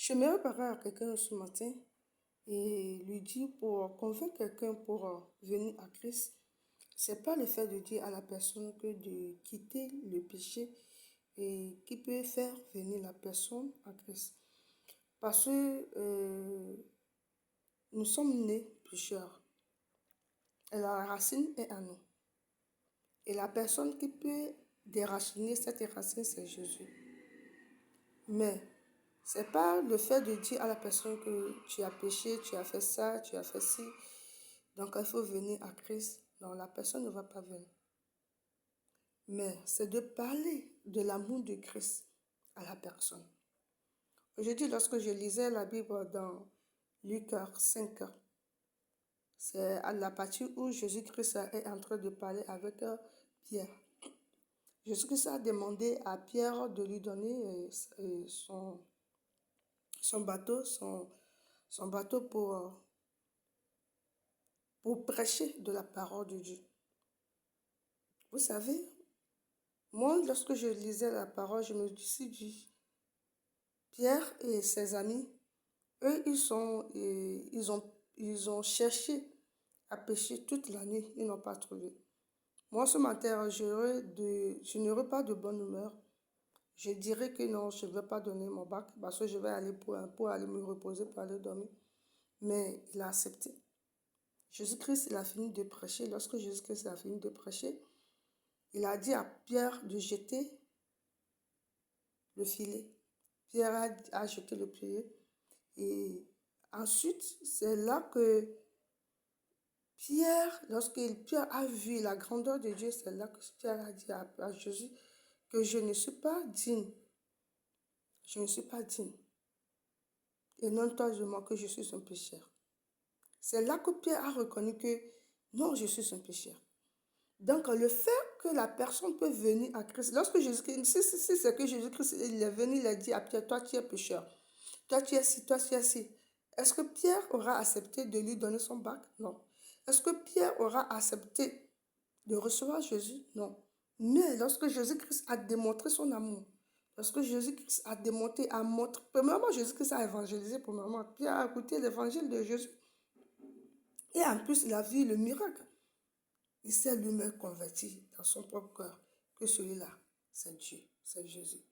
J'aimerais parler à quelqu'un ce matin et lui dire pour convaincre quelqu'un pour venir à Christ, c'est pas le fait de dire à la personne que de quitter le péché et qui peut faire venir la personne à Christ. Parce que nous sommes nés pécheurs et la racine est à nous. Et la personne qui peut déraciner cette racine, c'est Jésus. Mais c'est pas le fait de dire à la personne que tu as péché, tu as fait ça, tu as fait ci, donc il faut venir à Christ. Non, la personne ne va pas venir. Mais c'est de parler de l'amour de Christ à la personne. Aujourd'hui, lorsque je lisais la Bible dans Luc 5, c'est à la partie où Jésus-Christ est en train de parler avec Pierre. Jésus-Christ a demandé à Pierre de lui donner son bateau, son bateau pour prêcher de la parole de Dieu. Vous savez, moi, lorsque je lisais la parole, je me suis dit, Pierre et ses amis, eux, ils ont cherché à pêcher toute la nuit, ils n'ont pas trouvé. Moi, ce matin, je n'aurai pas de bonne humeur. Je dirais que non, je ne vais pas donner mon bac parce que je vais aller pour aller me reposer, pour aller dormir. Mais il a accepté. Jésus-Christ, il a fini de prêcher. Lorsque Jésus-Christ a fini de prêcher, il a dit à Pierre de jeter le filet. Pierre a jeté le filet. Et ensuite, c'est là que lorsque Pierre a vu la grandeur de Dieu, c'est là que Pierre a dit à Jésus que je ne suis pas digne. Je ne suis pas digne. Et non toi de moi que je suis un pécheur. C'est là que Pierre a reconnu que non, je suis un pécheur. Donc, le fait que la personne peut venir à Christ, lorsque Jésus-Christ, si c'est que Jésus-Christ, il est venu, il a dit à Pierre, toi tu es pécheur, toi tu es ci, toi tu es ci. Est-ce que Pierre aura accepté de lui donner son bac? Non. Est-ce que Pierre aura accepté de recevoir Jésus? Non. Mais lorsque Jésus-Christ a démontré son amour, lorsque Jésus-Christ a démontré, premièrement, Jésus-Christ a évangélisé, premièrement, Pierre a écouté l'évangile de Jésus. Et en plus, il a vu le miracle. Il s'est lui-même converti dans son propre cœur que celui-là, c'est Dieu, c'est Jésus.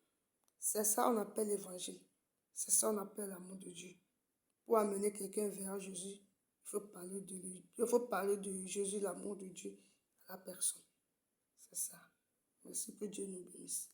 C'est ça qu'on appelle l'évangile. C'est ça qu'on appelle l'amour de Dieu. Pour amener quelqu'un vers Jésus, il faut parler de lui. Il faut parler de Jésus, l'amour de Dieu à la personne. C'est ça. Merci, que Dieu nous bénisse.